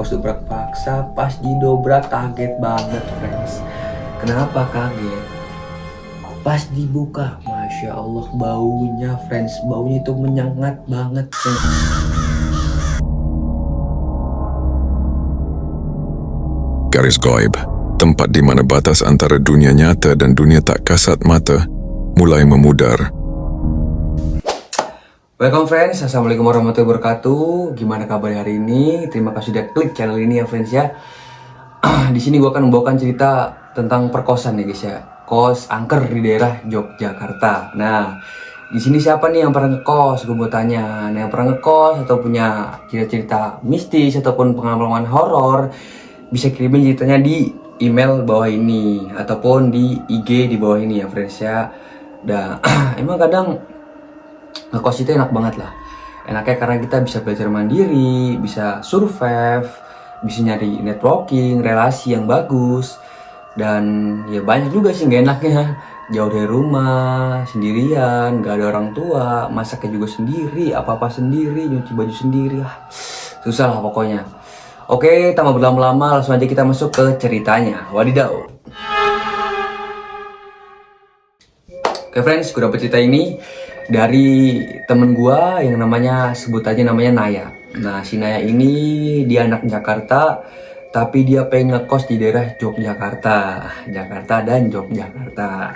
ngekos dobrak paksa, pas didobrak kaget banget friends. Kenapa kaget? Pas dibuka, Masya Allah baunya friends, baunya itu menyengat banget friends. Garis Gaib, tempat di mana batas antara dunia nyata dan dunia tak kasat mata mulai memudar. Welcome friends, assalamualaikum warahmatullahi wabarakatuh. Gimana kabar hari ini? Terima kasih sudah klik channel ini ya friends ya. Di sini gue akan membawakan cerita tentang perkosan ya guys ya. Kos angker di daerah Yogyakarta. Nah, di sini siapa nih yang pernah ngekos? Gue mau tanya. Nah, yang pernah ngekos atau punya cerita-cerita mistis ataupun pengalaman horor, bisa kirimin ceritanya di email bawah ini ataupun di IG di bawah ini ya friends ya. Dan emang kadang ngekos itu enak banget lah. Enaknya karena kita bisa belajar mandiri, bisa survive, bisa nyari networking, relasi yang bagus. Dan ya banyak juga sih gak enaknya. Jauh dari rumah, sendirian, gak ada orang tua, masaknya juga sendiri, apa-apa sendiri, nyuci baju sendiri. Susah lah pokoknya. Oke, tanpa berlama-lama langsung aja kita masuk ke ceritanya. Wadidaw. Oke friends, gue dapet cerita ini dari temen gua yang namanya, sebut aja namanya Naya. Nah, si Naya ini dia anak Jakarta, tapi dia pengen ngekos di daerah Yogyakarta. Jakarta dan Yogyakarta.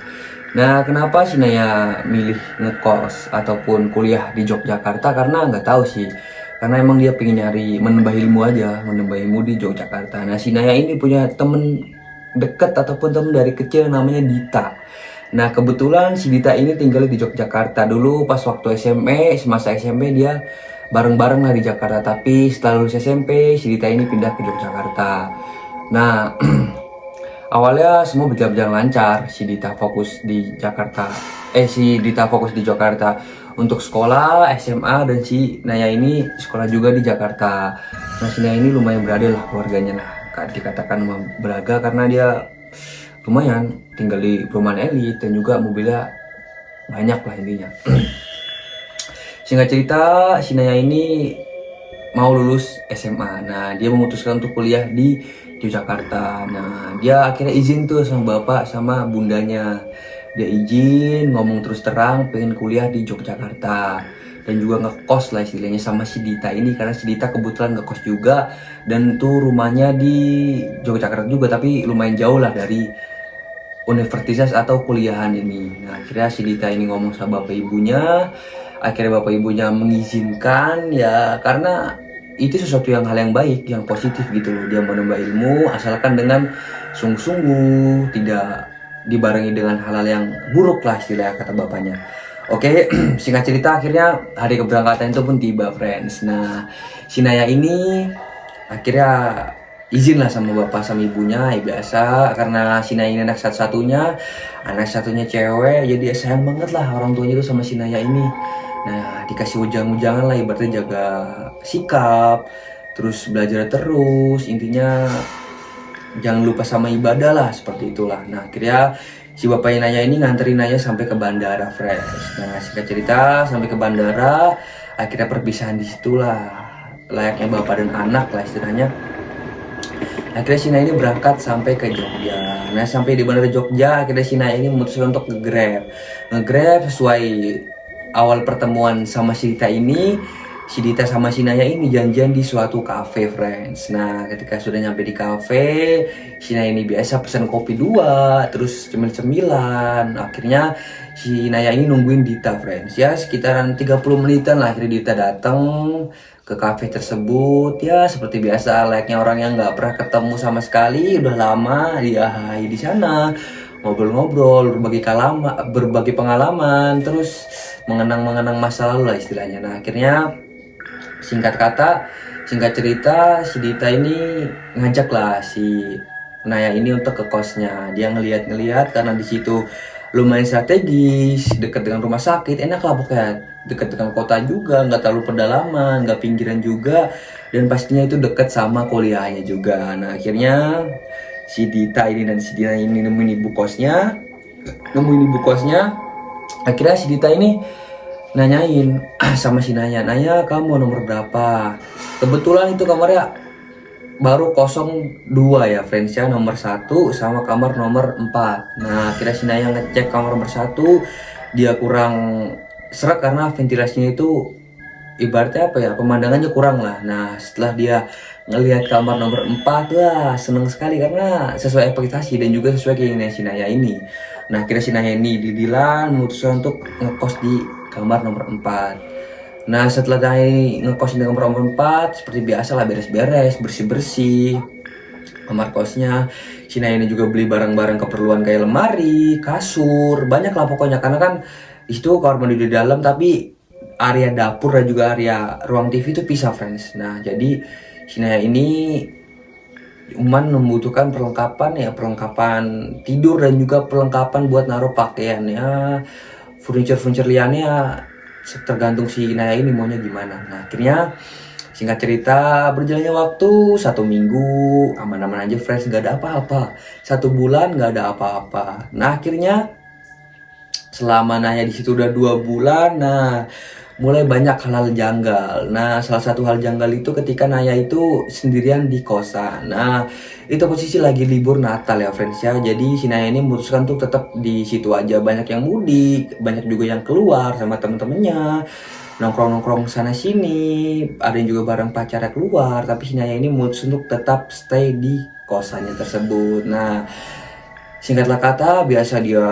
Nah, kenapa si Naya milih ngekos ataupun kuliah di Yogyakarta? Karena nggak tahu sih. Karena emang dia pengen nyari menambah ilmu aja, menambah ilmu di Yogyakarta. Nah, si Naya ini punya temen deket ataupun temen dari kecil namanya Dita. Nah, kebetulan si Dita ini tinggal di Yogyakarta. Dulu pas waktu SMP, semasa SMP dia bareng-bareng lah di Jakarta. Tapi setelah lulus SMP, si Dita ini pindah ke Yogyakarta. Nah, awalnya semua berjalan lancar. Si Dita fokus di Jakarta untuk sekolah, SMA, dan si Naya ini sekolah juga di Jakarta. Nah, si Naya ini lumayan berada lah keluarganya. Nah, dikatakan beraga karena dia lumayan tinggal di perumahan elit dan juga mobilnya banyak lah intinya. Singkat cerita, si Naya ini mau lulus SMA. Nah, dia memutuskan untuk kuliah di Yogyakarta. Nah, dia akhirnya izin tuh sama bapak sama bundanya. Dia izin, ngomong terus terang pengen kuliah di Yogyakarta. Dan juga ngekos lah istilahnya sama si Dita ini, karena si Dita kebetulan ngekos juga. Dan tuh rumahnya di Yogyakarta juga, tapi lumayan jauh lah dari universitas atau kuliahan ini. Nah, akhirnya si Dita ini ngomong sama bapak ibunya. Akhirnya bapak ibunya mengizinkan ya, karena itu sesuatu hal yang baik, yang positif gitu loh. Dia menambah ilmu asalkan dengan sungguh-sungguh, tidak dibarengi dengan hal-hal yang buruk lah istilah kata bapaknya. Oke, singkat cerita akhirnya hari keberangkatan itu pun tiba friends. Nah, si Naya ini akhirnya izin lah sama bapak sama ibunya, ya biasa karena si Naya ini anak satunya cewek, jadi sayang banget lah orang tuanya itu sama si Naya ini. Nah, dikasih ujang-ujangan lah, ibaratnya jaga sikap, terus belajar terus, intinya jangan lupa sama ibadah lah, seperti itulah. Nah, akhirnya si bapaknya Naya ini nganterin Naya sampai ke bandara fresh. Nah, singkat cerita sampai ke bandara, akhirnya perpisahan di situlah, layaknya bapak dan anak lah istilahnya. Akhirnya si Naya ini berangkat sampai ke Jogja. Nah, sampai di bandara Jogja, akhirnya si Naya ini memutuskan untuk nge-grab sesuai awal pertemuan sama si Dita ini. Si Dita sama si Naya ini janjian di suatu cafe friends. Nah, ketika sudah nyampe di cafe, si Naya ini biasa pesan kopi 2, terus cemil-cemilan. Akhirnya si Naya ini nungguin Dita friends. Ya sekitaran 30 menitan lah, akhirnya Dita datang ke cafe tersebut. Ya seperti biasa layaknya orang yang nggak pernah ketemu sama sekali, udah lama dia di sana, ngobrol-ngobrol, berbagi pengalaman, terus mengenang masa lalu lah istilahnya. Nah, akhirnya singkat cerita, si Dita ini ngajak lah si Naya ini untuk ke kosnya. Dia ngeliat karena di situ lumayan strategis, dekat dengan rumah sakit, enak lah pokoknya, dekat dengan kota juga, nggak terlalu pedalaman, nggak pinggiran juga, dan pastinya itu dekat sama kuliahnya juga. Nah, akhirnya si Dita ini dan si Dita ini nemuin ibu kosnya. Akhirnya si Dita ini nanyain sama si Naya, kamu mau nomor berapa? Kebetulan itu kamarnya baru kosong dua ya friends ya, nomor 1 sama kamar nomor 4. Nah akhirnya si Naya ngecek kamar nomor 1, dia kurang serak karena ventilasinya itu ibaratnya apa ya, pemandangannya kurang lah. Nah setelah dia ngelihat kamar nomor 4, wah seneng sekali karena sesuai ekspektasi dan juga sesuai keinginan si Naya ini. Nah akhirnya si Naya ini didilan memutuskan untuk ngekos di kamar nomor 4. Nah setelah Naya ngekos di kamar nomor 4, seperti biasa lah beres-beres, bersih-bersih kamar kosnya. Si Naya ini juga beli barang-barang keperluan kayak lemari, kasur, banyak lah pokoknya. Karena kan di situ kamar mandi di dalam, tapi area dapur dan juga area ruang TV itu pisah friends. Nah jadi si Naya ini cuman membutuhkan perlengkapan tidur dan juga perlengkapan buat naruh pakaian ya, furniture liannya tergantung si Naya ini maunya gimana. Nah akhirnya singkat cerita berjalannya waktu 1 minggu aman-aman aja friends, nggak ada apa-apa. 1 bulan nggak ada apa-apa. Nah akhirnya selama Naya di situ udah 2 bulan, nah mulai banyak hal-hal janggal. Nah salah satu hal janggal itu ketika Naya itu sendirian di kosan. Nah itu posisi lagi libur Natal ya friends ya, jadi si Naya ini memutuskan untuk tetap di situ aja. Banyak yang mudik, banyak juga yang keluar sama temen-temennya, nongkrong-nongkrong sana sini, ada yang juga bareng pacarnya keluar, tapi si Naya ini memutus untuk tetap stay di kosannya tersebut. Nah singkatlah kata, biasa dia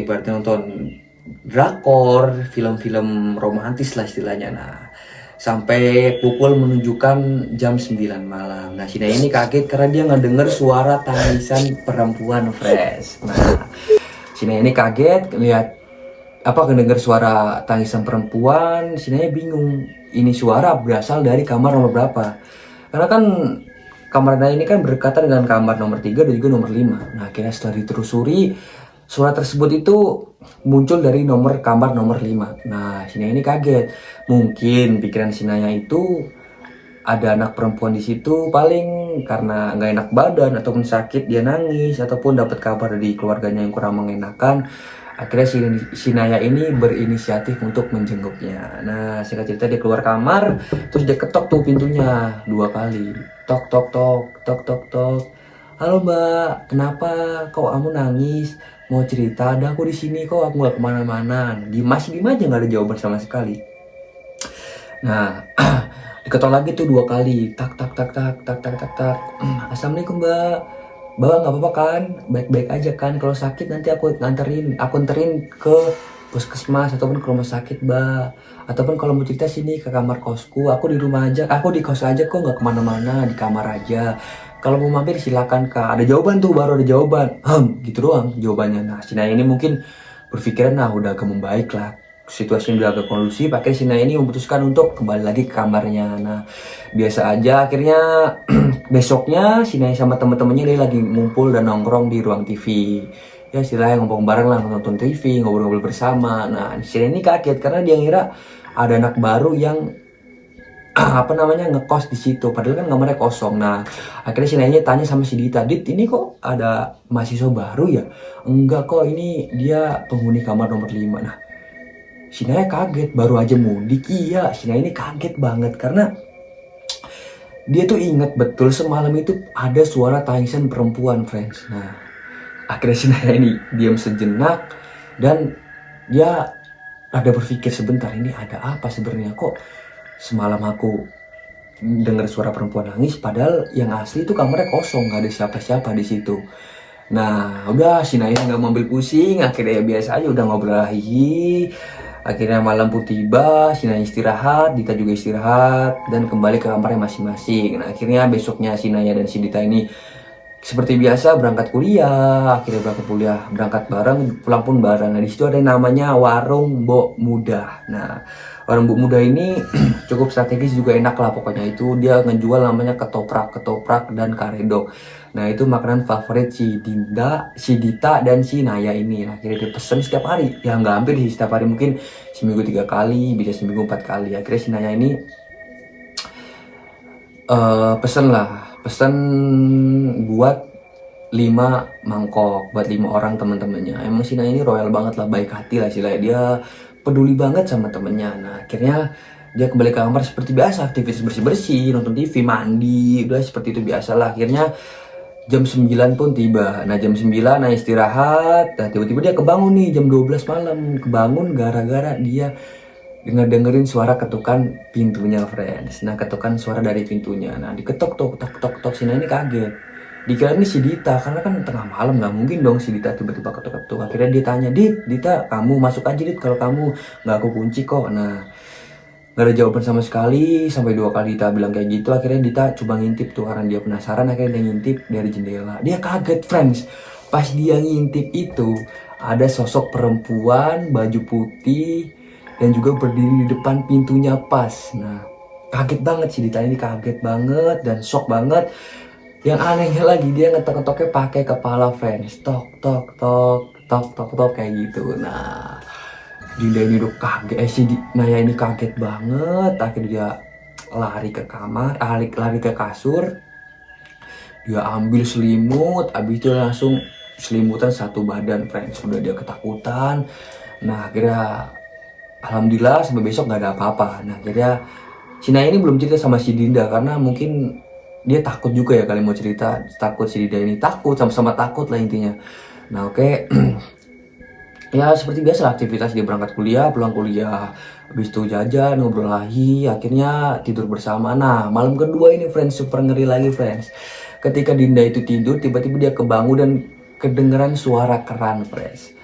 ibaratnya nonton drakor, film-film romantis lah istilahnya. Nah sampai pukul menunjukkan jam 9 malam. Nah Naya ini kaget karena dia ngedenger suara tangisan perempuan fresh. Nah Naya ini kaget lihat ngedenger suara tangisan perempuan. Naya bingung, ini suara berasal dari kamar nomor berapa, karena kan kamar Naya ini kan berdekatan dengan kamar nomor 3 dan juga nomor 5. Nah akhirnya setelah ditelusuri, suara tersebut itu muncul dari kamar nomor 5. Nah Naya ini kaget, mungkin pikiran Naya itu ada anak perempuan di situ, paling karena nggak enak badan ataupun sakit dia nangis, ataupun dapat kabar dari keluarganya yang kurang mengenakan. Akhirnya si Naya ini berinisiatif untuk menjenguknya. Nah singkat cerita dia keluar kamar, terus dia ketok tuh pintunya 2 kali. Tok tok tok tok tok tok. Halo mbak, kenapa kok kamu nangis? Mau cerita? Ada aku di sini kok, aku nggak kemana-mana. Masih diem aja, nggak ada jawaban sama sekali. Nah diketok lagi tuh 2 kali. Tak tak tak tak tak tak tak tak. Assalamualaikum mbak. Mbak nggak apa-apa kan? Baik-baik aja kan? Kalau sakit nanti aku anterin ke puskesmas ataupun ke rumah sakit mbak. Ataupun kalau mau cerita sini ke kamar kosku, aku di rumah aja, aku di kos aja kok, nggak kemana-mana, di kamar aja. Kalau mau mampir silakan kak. Ada jawaban tuh, baru ada jawaban. Gitu doang jawabannya. Nah Naya ini mungkin berpikiran, nah udah agak membaik lah, situasi udah agak kondusif. Akhirnya Naya ini memutuskan untuk kembali lagi ke kamarnya. Nah biasa aja. Akhirnya besoknya Naya sama temen-temennya dia lagi ngumpul dan nongkrong di ruang TV. Ya istilahnya ngomong bareng lah, nonton TV, ngobrol-ngobrol bersama. Nah Naya ini kaget karena dia ngira ada anak baru yang ngekos di situ, padahal kan kamarnya kosong. Nah akhirnya Naya tanya sama si Dita, Dit ini kok ada mahasiswa baru ya? Enggak kok, ini dia penghuni kamar nomor 5. Nah Naya kaget, baru aja mudik. Iya, Naya ini kaget banget karena dia tuh ingat betul semalam itu ada suara tangisan perempuan friends. Nah akhirnya Naya ini diam sejenak dan dia ada berpikir sebentar, ini ada apa sebenarnya, kok semalam aku dengar suara perempuan nangis padahal yang asli itu kamarnya kosong, nggak ada siapa-siapa di situ. Nah udah Naya nggak mau ambil pusing, akhirnya biasa aja udah ngobrol hihi. Akhirnya malam pun tiba, Naya istirahat, Dita juga istirahat dan kembali ke kamarnya masing-masing. Nah akhirnya besoknya Naya dan si Dita ini seperti biasa berangkat kuliah. Akhirnya berangkat bareng, pulang pun bareng. Nah di situ ada yang namanya warung Mbok Muda. Nah warung Mbok Muda ini cukup strategis juga, enak lah pokoknya. Itu dia ngejual namanya ketoprak dan karedok. Nah itu makanan favorit si Dita dan si Naya ini. Nah, akhirnya dia pesen setiap hari, ya nggak hampir sih setiap hari, mungkin seminggu 3 kali, bisa seminggu 4 kali. Akhirnya si Naya ini pesen buat 5 mangkok buat 5 orang teman-temannya. Emang si Naya ini royal banget lah, baik hati lah istilahnya, dia peduli banget sama temennya. Nah akhirnya Dia kembali ke kamar seperti biasa, aktivitas bersih-bersih, nonton TV, mandi, udah seperti itu biasa lah. Akhirnya jam 9 pun tiba. Nah jam 9 nah istirahat. Nah tiba-tiba dia kebangun nih jam 12 malam. Kebangun gara-gara dia dengerin suara ketukan pintunya, friends. Nah ketukan suara dari pintunya. Nah diketok tok tok tok tok. Sina ini kaget. Dikira ini si Dita, karena kan tengah malam, nggak mungkin dong si Dita tiba-tiba ketuk-ketuk. Akhirnya dia tanya, Dita, kamu masuk aja Dit, kalau kamu nggak aku kunci kok. Nah gak ada jawaban sama sekali, sampai 2 kali Dita bilang kayak gitu. Akhirnya Dita coba ngintip tuh karena dia penasaran. Akhirnya dia ngintip dari jendela. Dia kaget, friends. Pas dia ngintip itu ada sosok perempuan baju putih dan juga berdiri di depan pintunya pas. Nah kaget banget sih Dita ini, kaget banget dan shock banget. Yang anehnya lagi dia ngetok-ngetoknya pakai kepala, friends. Tok tok tok tok tok tok kayak gitu. Nah Dinda ini udah kaget, Naya ini kaget banget. Akhirnya dia lari ke kamar, lari ke kasur. Dia ambil selimut, abis itu langsung selimutan satu badan, friends. Udah dia ketakutan. Nah akhirnya alhamdulillah sampai besok gak ada apa-apa. Nah akhirnya si Naya ini belum cerita sama si Dinda karena mungkin dia takut juga ya kali mau cerita. Takut si Dinda ini takut, sama-sama takut lah intinya. Nah oke. Ya seperti biasa aktivitas, dia berangkat kuliah, pulang kuliah, habis itu jajan, ngobrol lagi, akhirnya tidur bersama. Nah malam kedua ini, friends, super ngeri lagi, friends. Ketika Dinda itu tidur, tiba-tiba dia kebangun dan kedengeran suara keran, friends.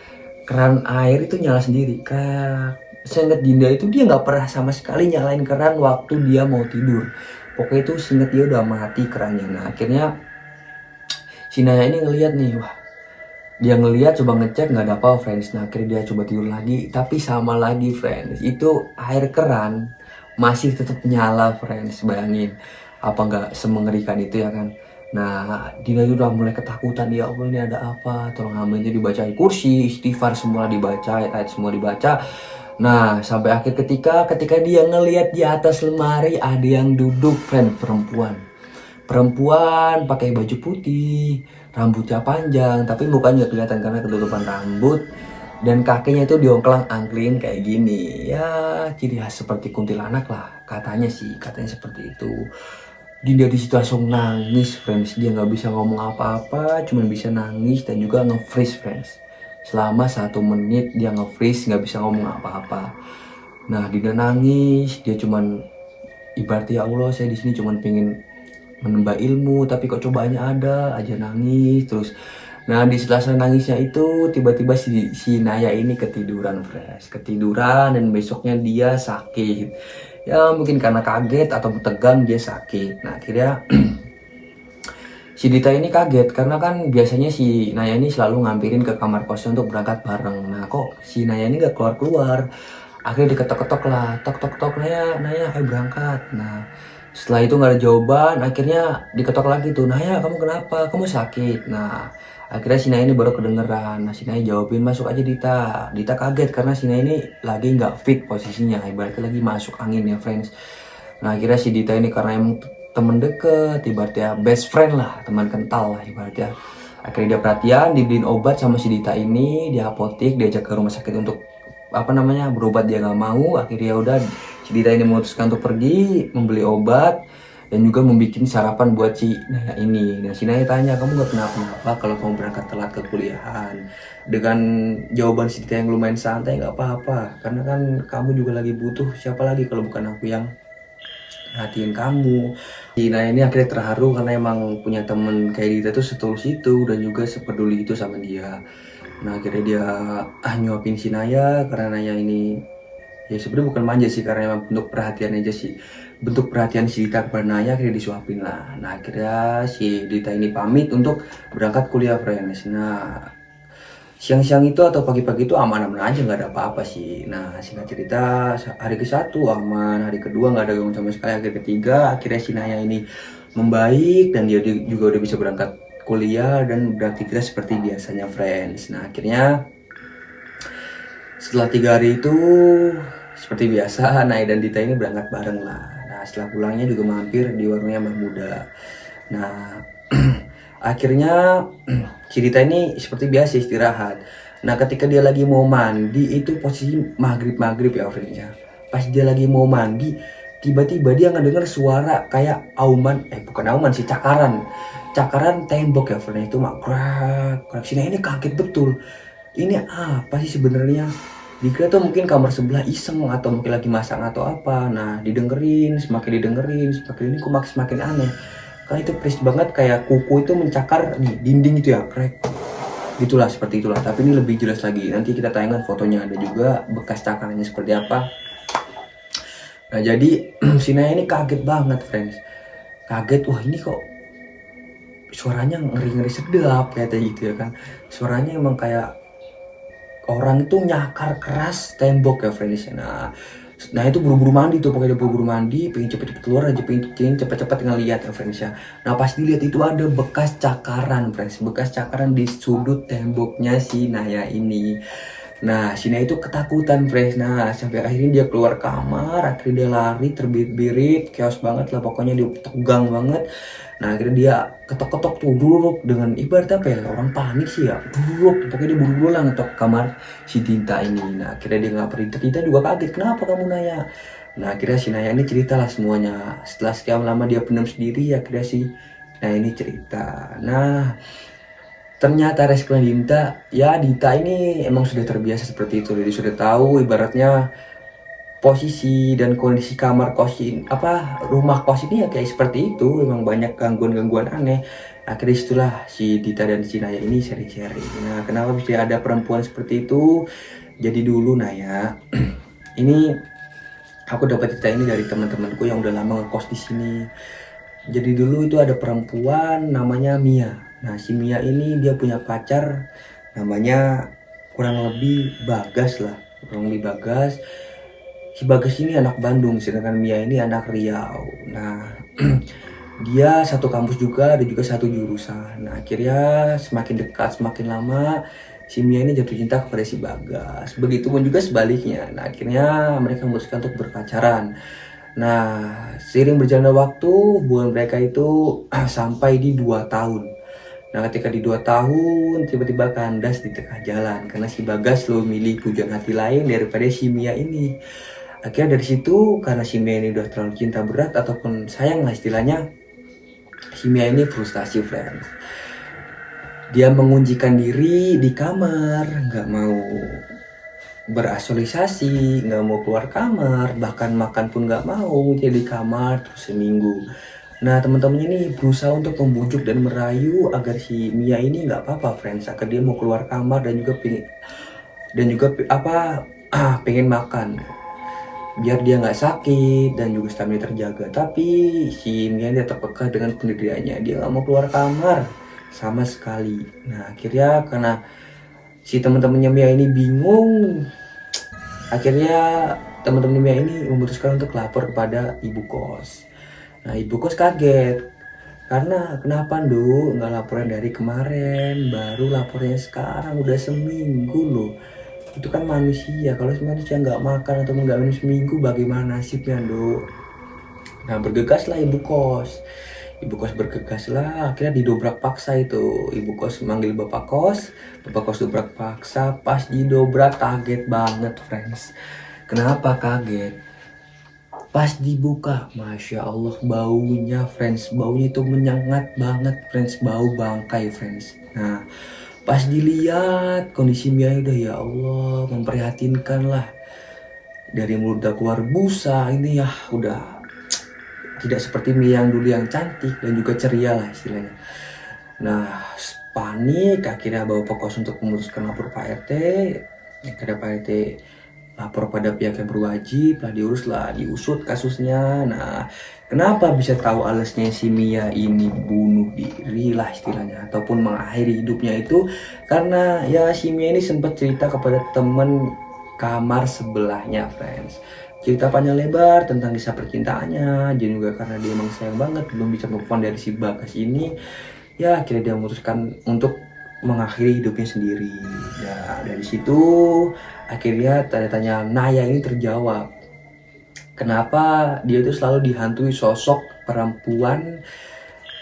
Keran air itu nyala sendiri. Seingat Dinda itu dia nggak pernah sama sekali nyalain keran waktu dia mau tidur. Pokoknya itu seingat dia udah mati kerannya. Nah akhirnya si Naya ini ngeliat nih, wah dia ngeliat, coba ngecek nggak ada apa, friends. Nah akhirnya dia coba tidur lagi, tapi sama lagi, friends, itu air keran masih tetap nyala, friends. Bayangin apa nggak semengerikan itu ya kan. Nah Dina itu udah mulai ketakutan, ya Allah ini ada apa, tolong hamilnya dibacain kursi, istighfar semua dibaca, ayat semua dibaca. Nah sampai akhir ketika dia ngeliat di atas lemari ada yang duduk, friend, perempuan pakai baju putih, rambutnya panjang tapi mukanya kelihatan karena ketutupan rambut, dan kakinya itu diongklang-angklin kayak gini. Ya ciri khas seperti kuntilanak lah, katanya seperti itu. Dinda di situ langsung nangis, friends. Dia nggak bisa ngomong apa-apa, cuma bisa nangis dan juga nge-freeze, friends. Selama 1 menit dia nge-freeze, nggak bisa ngomong apa-apa. Nah Dinda nangis, dia cuman ibaratnya, ya Allah saya di sini cuman pengen menambah ilmu, tapi kok cobaannya ada aja, nangis terus. Nah di sela-sela nangisnya itu tiba-tiba si Naya ini ketiduran, friends, dan besoknya dia sakit. Ya mungkin karena kaget atau tegang dia sakit. Nah akhirnya si Dita ini kaget karena kan biasanya si Naya ini selalu ngampirin ke kamar kosnya untuk berangkat bareng. Nah kok si Naya ini gak keluar-keluar. Akhirnya diketok-ketok lah, tok tok tok, Naya ayo berangkat. Nah setelah itu nggak ada jawaban, akhirnya diketok lagi tuh, Naya kamu kenapa, kamu sakit. Nah akhirnya si Naya ini baru kedengeran. Nah si Naya jawabin, masuk aja Dita kaget karena si Naya ini lagi nggak fit posisinya, ibaratnya lagi masuk angin ya, friends. Nah akhirnya si Dita ini karena emang temen deket, ibaratnya best friend lah, teman kental lah ibaratnya. Akhirnya dia perhatian, dibeliin obat sama si Dita ini di apotek, diajak ke rumah sakit untuk berobat, dia nggak mau. Akhirnya udah si Dita ini memutuskan untuk pergi membeli obat dan juga membuat sarapan buat si Naya ini. Dan si Naya tanya, kamu nggak kenapa-napa kalau kamu berangkat telat ke kuliahan? Dengan jawaban si Dita yang lumayan santai, nggak apa-apa, karena kan kamu juga lagi butuh, siapa lagi kalau bukan aku yang perhatiin kamu. Si Naya ini akhirnya terharu karena emang punya temen kayak Dita tuh setulus itu dan juga sepeduli itu sama dia. Nah akhirnya dia nyuapin si Naya karena Naya ini ya sebenarnya bukan manja sih, karena emang bentuk perhatian aja sih, bentuk perhatian si Dita kepada Naya, akhirnya disuapin lah. Nah akhirnya si Dita ini pamit untuk berangkat kuliah, friends. Nah siang-siang itu atau pagi-pagi itu aman-aman aja, nggak ada apa-apa sih. Nah singkat cerita, hari ke-1 aman, hari kedua nggak ada gangguan sama sekali, hari ketiga akhirnya si Naya ini membaik dan dia juga udah bisa berangkat kuliah dan beraktivitas seperti biasanya, friends. Nah akhirnya setelah 3 hari itu seperti biasa Naya dan Dita ini berangkat bareng lah. Nah setelah pulangnya juga mampir di warungnya Mbah Muda. Nah akhirnya si Dita ini seperti biasa istirahat. Nah ketika dia lagi mau mandi itu posisi maghrib ya, friends ya. pas dia lagi mau mandi, tiba-tiba dia ngedenger suara kayak bukan auman sih, cakaran tembok ya friends, itu mak krak krak. Si Naya ini kaget betul, ini apa sih sebenarnya. Dikira tuh mungkin kamar sebelah iseng atau mungkin lagi masak atau apa. Nah semakin didengerin ini kok makin semakin aneh, karena itu persis banget kayak kuku itu mencakar di dinding itu ya, krek gitulah, seperti itulah. Tapi ini lebih jelas lagi, nanti kita tayangkan fotonya, ada juga bekas cakarannya seperti apa. Nah jadi si Naya ini kaget banget friends, kaget, wah ini kok suaranya ngeri-ngeri sedap kayak gitu ya kan. Suaranya emang kayak orang itu nyakar keras tembok ya friends. Nah itu buru-buru mandi tuh, pokoknya dia buru-buru mandi, pengen cepet-cepet keluar aja, pengen cepet-cepet ngeliat ya friends ya. Nah pas dilihat itu ada bekas cakaran friends, bekas cakaran di sudut temboknya si Naya ini. Nah si Naya itu ketakutan friends. Nah sampai akhirnya dia keluar kamar, akhirnya dia lari terbirit-birit, chaos banget lah pokoknya, dia tegang banget. Nah akhirnya dia ketok-ketok tuh, duruk, dengan ibarat apa ya, orang panik sih ya, duruk, pokoknya dia buru-buru lah ngetok kamar si Dinta ini. Nah akhirnya dia ngapain, Dinta juga kaget, kenapa kamu Naya. Nah akhirnya si Naya ini ceritalah semuanya. Setelah sekian lama dia pendam sendiri, akhirnya si Naya ini cerita. Nah ternyata respon Dinta, ya Dinta ini emang sudah terbiasa seperti itu, jadi sudah tahu ibaratnya posisi dan kondisi kamar kos ini, rumah kos ini ya kayak seperti itu, emang banyak gangguan-gangguan aneh. Akhirnya itulah si Dita dan si Naya ini sharing-sharing. Nah kenapa bisa ada perempuan seperti itu, jadi dulu Naya ini aku dapat cerita ini dari teman-temanku yang udah lama ngekos di sini. Jadi dulu itu ada perempuan namanya Mia. Nah si Mia ini dia punya pacar namanya kurang lebih Bagas lah, kurang lebih Bagas. Si Bagas ini anak Bandung, sedangkan Mia ini anak Riau. Nah, dia satu kampus juga, ada juga satu jurusan. Nah, akhirnya semakin dekat, semakin lama, si Mia ini jatuh cinta kepada si Bagas. Begitupun juga sebaliknya. Nah, akhirnya mereka memutuskan untuk berpacaran. Nah, seiring berjalannya waktu, hubungan mereka itu sampai di 2 tahun. Nah, ketika di 2 tahun, tiba-tiba kandas di tengah jalan. Karena si Bagas lo milih pujaan hati lain daripada si Mia ini. Akhirnya dari situ, karena si Mia ini udah terlalu cinta berat ataupun sayang lah istilahnya, si Mia ini frustasi friends. Dia mengunci diri di kamar, nggak mau berasosiasi, nggak mau keluar kamar, bahkan makan pun nggak mau, dia di kamar terus seminggu. Nah teman-teman ini berusaha untuk membujuk dan merayu agar si Mia ini nggak apa-apa friends, agar dia mau keluar kamar dan juga pengen makan, biar dia nggak sakit dan juga stamina terjaga. Tapi si Mia dia terpekah dengan pendiriannya, dia nggak mau keluar kamar sama sekali. Nah akhirnya karena si teman-temannya Mia ini bingung, akhirnya teman-teman Mia ini memutuskan untuk lapor kepada ibu kos. Nah ibu kos kaget, karena kenapa nggak laporan dari kemarin, baru lapornya sekarang, udah seminggu loh. Itu kan manusia, kalau manusia nggak makan atau nggak minum seminggu, bagaimana nasibnya Nah bergegaslah ibu kos bergegas lah, akhirnya didobrak paksa itu. Ibu kos manggil bapak kos dobrak paksa. Pas didobrak kaget banget friends. Kenapa kaget? Pas dibuka, masya Allah baunya friends, baunya itu menyengat banget friends, bau bangkai friends. Nah pas dilihat kondisi Mia udah, ya Allah memprihatinkan lah, dari mulut udah keluar busa, ini ya udah tidak seperti Mia yang dulu yang cantik dan juga ceria lah istilahnya. Nah panik, akhirnya bawa pokos untuk memutuskan lapor Pak RT. Akhirnya Pak RT lapor pada pihak yang berwajib lah, diurus lah, diusut kasusnya. Nah kenapa bisa tahu alasnya si Mia ini bunuh diri lah istilahnya, ataupun mengakhiri hidupnya itu karena ya si Mia ini sempat cerita kepada temen kamar sebelahnya friends. Cerita panjang lebar tentang kisah percintaannya, dan juga karena dia emang sayang banget belum bisa move on dari si Bagas ini, ya akhirnya dia memutuskan untuk mengakhiri hidupnya sendiri. Ya dari situ akhirnya tanya-tanya Naya ini terjawab, kenapa dia itu selalu dihantui sosok perempuan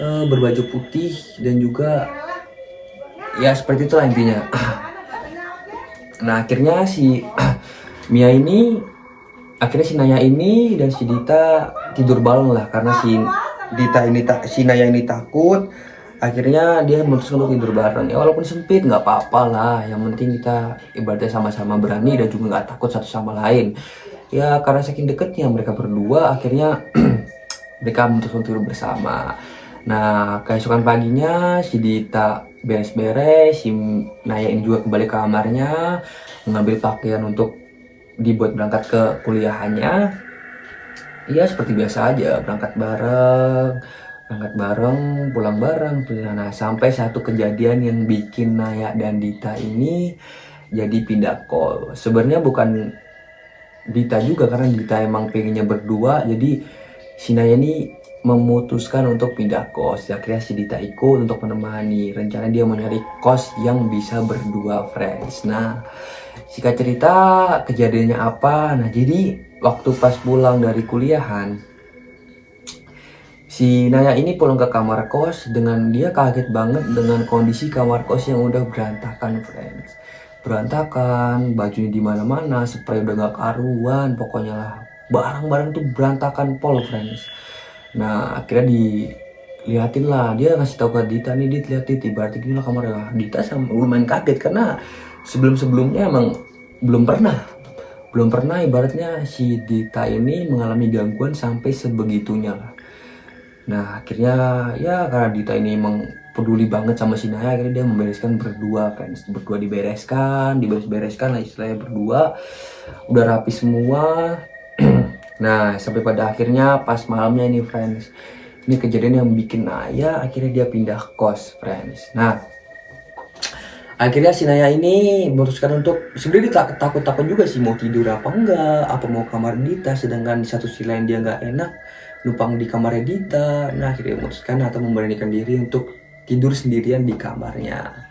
berbaju putih dan juga ya seperti itulah intinya. Nah akhirnya si Mia ini akhirnya si Naya ini dan si Dita tidur bareng lah, karena si Naya ini takut. Akhirnya dia memutuskan untuk tidur bareng. Ya walaupun sempit nggak apa-apa lah, yang penting kita ibaratnya sama-sama berani dan juga nggak takut satu sama lain. Ya karena saking deketnya mereka berdua, akhirnya mereka memutuskan tidur bersama. Nah keesokan paginya si Dita beres-beres, si Naya ini juga kembali ke kamarnya, mengambil pakaian untuk dibuat berangkat ke kuliahannya. Iya seperti biasa aja, berangkat bareng, pulang bareng. Nah sampai satu kejadian yang bikin Naya dan Dita ini jadi pindah kos. Sebenarnya bukan Dita juga, karena Dita emang pengennya berdua, jadi si Naya ini memutuskan untuk pindah kos. Akhirnya si Dita ikut untuk menemani. Rencana dia mau nyari kos yang bisa berdua, friends. Nah singkat cerita kejadiannya apa? Nah jadi waktu pas pulang dari kuliahan, si Naya ini pulang ke kamar kos dengan dia kaget banget dengan kondisi kamar kos yang udah berantakan, friends. Berantakan, bajunya di mana-mana, spray udah gak karuan, pokoknya lah. Barang-barang tuh berantakan pol, friends. Nah akhirnya dilihatin lah, dia ngasih tahu ke Dita nih, Dit lihat Dit, ibaratnya gini lah kamarnya. Dita sama lumayan kaget karena sebelum-sebelumnya emang belum pernah ibaratnya si Dita ini mengalami gangguan sampai sebegitunya lah. Nah akhirnya ya karena Dita ini emang peduli banget sama si Naya, akhirnya dia membereskan berdua, friends. Berdua diberes-bereskan lah istilahnya, berdua udah rapi semua. Nah sampai pada akhirnya pas malamnya ini, friends, ini kejadian yang bikin Naya akhirnya dia pindah kos, friends. Nah akhirnya si Naya ini memutuskan untuk, sebenarnya dia takut juga sih mau tidur apa enggak, apa mau kamar Dita, sedangkan di satu sisi lain dia nggak enak numpang di kamarnya Dita. Nah akhirnya memutuskan atau memberanikan diri untuk tidur sendirian di kamarnya.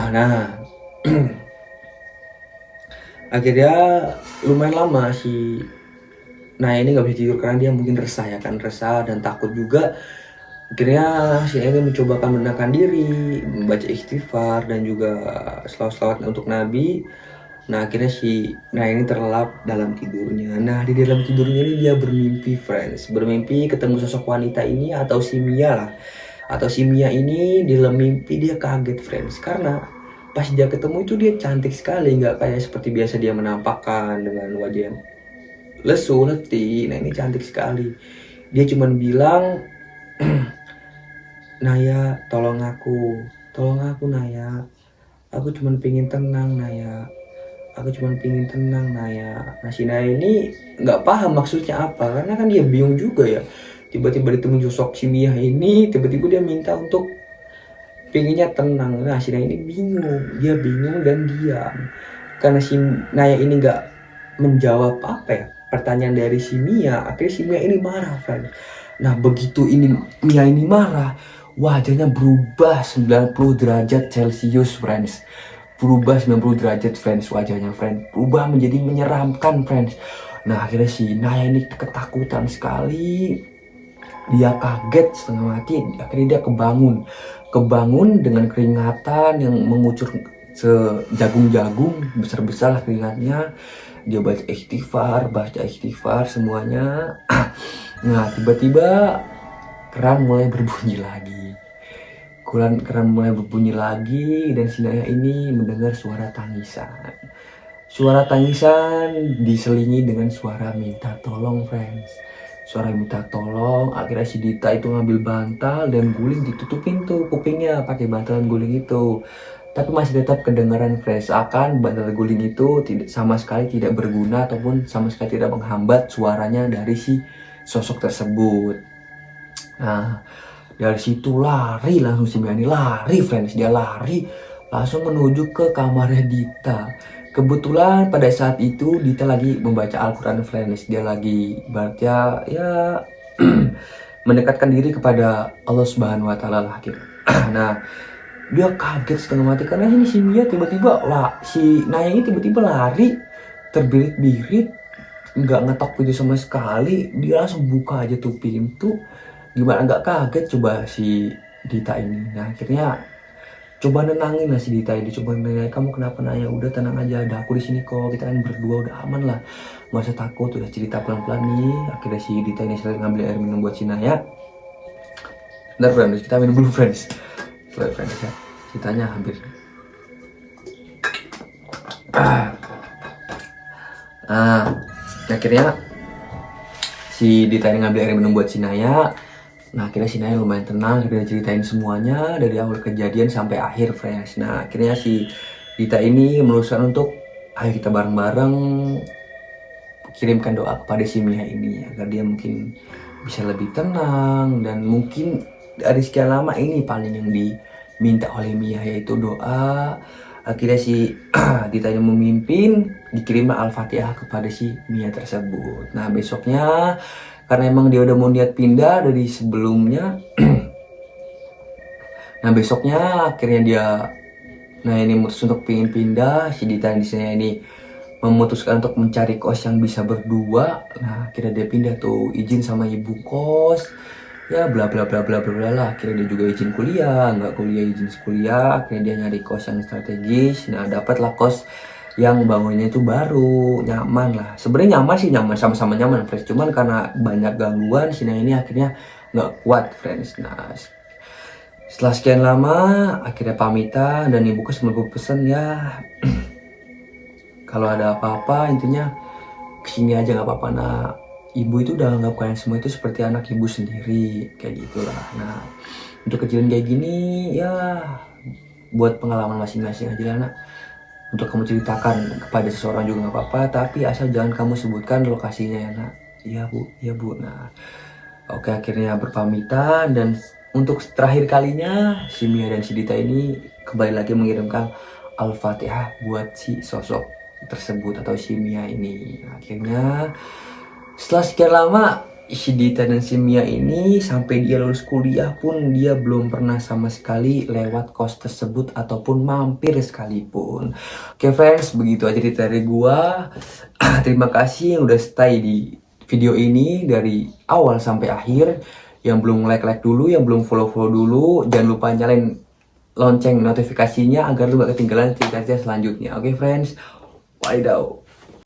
Nah akhirnya lumayan lama si Naya ini nggak bisa tidur karena dia mungkin resah ya kan, resah dan takut juga. Akhirnya si Naya mencoba menenangkan diri, membaca istighfar dan juga selawat untuk Nabi. Nah akhirnya si Naya ini terlelap dalam tidurnya. Nah di dalam tidurnya ini dia bermimpi, friends, bermimpi ketemu sosok wanita ini atau si Mia lah. Atau si Mia ini di dalam mimpi dia kaget, friends, karena pas dia ketemu itu dia cantik sekali, nggak kayak seperti biasa dia menampakkan dengan wajah yang lesu, letih. Nah ini cantik sekali. Dia cuman bilang, Naya tolong aku Naya, aku cuman pengen tenang Naya, aku cuman pengen tenang Naya. Nah si Naya ini nggak paham maksudnya apa, karena kan dia bingung juga ya, tiba-tiba ditemui sosok si Mia ini, tiba-tiba dia minta untuk pengennya tenang. Nah si Naya ini bingung dan diam, karena si Naya ini nggak menjawab apa ya pertanyaan dari si Mia. Akhirnya si Mia ini marah, friend. Nah begitu ini Mia ini marah, wajahnya berubah 90 derajat Celcius, friends. Berubah 90 derajat, friends, wajahnya, friends. Berubah menjadi menyeramkan, friends. Nah akhirnya si Naya ini ketakutan sekali. Dia kaget setengah mati. Akhirnya dia kebangun dengan keringatan yang mengucur sejagung-jagung, besar-besar lah keringatnya. Dia baca istighfar semuanya. Nah tiba-tiba keran mulai berbunyi lagi. Keran mulai berbunyi lagi dan si Naya ini mendengar suara tangisan. Suara tangisan diselingi dengan suara minta tolong, friends. Suara minta tolong. Akhirnya si Dita itu ngambil bantal dan guling, ditutupin tuh kupingnya pakai bantalan guling itu. Tapi masih tetap kedengaran, friends, akan bantal guling itu sama sekali tidak berguna ataupun sama sekali tidak menghambat suaranya dari si sosok tersebut. Nah dari situ lari langsung si Mia ini lari, friends. Dia lari langsung menuju ke kamarnya Dita. Kebetulan pada saat itu Dita lagi membaca Al-Quran, friends. Dia lagi baca ya mendekatkan diri kepada Allah Subhanahu Wa Taala lah gitu. Nah dia kaget setengah mati karena ini si Mia tiba-tiba si Naya ini tiba-tiba lari terbirit-birit nggak ngetok pintu sama sekali, dia langsung buka aja tuh pintu. Gimana nggak kaget coba si Dita ini. Nah akhirnya coba nenangin lah si Dita ini, coba nanya, kamu kenapa nanya, udah tenang aja, ada aku di sini kok, kita kan berdua udah aman lah, nggak usah takut, udah cerita pelan-pelan nih. Akhirnya si Dita ini selalu ngambil air minum buat si Naya. Bentar friends, kita minum dulu friends. Sorry friends ya, ceritanya hampir akhirnya si Dita ini ngambil air minum buat si Naya. Nah akhirnya si Naya lumayan tenang, akhirnya ceritain semuanya dari awal kejadian sampai akhir friends. Nah akhirnya si Dita ini memutuskan untuk ayo kita bareng-bareng kirimkan doa kepada si Mia ini agar dia mungkin bisa lebih tenang, dan mungkin dari sekian lama ini paling yang diminta oleh Mia yaitu doa. Akhirnya si Dita ini memimpin, dikirimlah Al-Fatihah kepada si Mia tersebut. Nah besoknya karena emang dia udah mau niat pindah dari sebelumnya. Nah besoknya akhirnya dia, nah ini memutus untuk pingin pindah. Si Dita di sini ini memutuskan untuk mencari kos yang bisa berdua. Nah akhirnya dia pindah tuh, izin sama ibu kos, ya bla bla bla bla bla lah. Akhirnya dia juga izin kuliah, nggak kuliah izin kuliah. Akhirnya dia nyari kos yang strategis. Nah dapatlah kos yang bangunnya itu baru, nyaman lah. Sebenarnya nyaman sih, nyaman, sama-sama nyaman friends. Cuman karena banyak gangguan, si Naya ini akhirnya nggak kuat friends. Nah setelah sekian lama akhirnya pamitan, dan ibu kos pesan ya kalau ada apa-apa intinya kesini aja nggak apa-apa. Nah ibu itu udah anggap kalian semua itu seperti anak ibu sendiri kayak gitulah. Nah untuk kejadian kayak gini ya buat pengalaman masing-masing aja lah nak. Untuk kamu ceritakan kepada seseorang juga nggak apa-apa, tapi asal jangan kamu sebutkan lokasinya ya nak. Iya bu, iya bu. Nah oke akhirnya berpamitan, dan untuk terakhir kalinya si Mia dan si Dita ini kembali lagi mengirimkan Al-Fatihah buat si sosok tersebut atau si Mia ini. Nah, akhirnya setelah sekian lama si Dita dan si Mia ini sampai dia lulus kuliah pun dia belum pernah sama sekali lewat kos tersebut ataupun mampir sekalipun. Oke friends, begitu aja cerita dari gua. Terima kasih yang udah stay di video ini dari awal sampai akhir. Yang belum like dulu, yang belum follow dulu, jangan lupa nyalain lonceng notifikasinya agar lu gak ketinggalan cerita selanjutnya. Oke friends, wadidaw.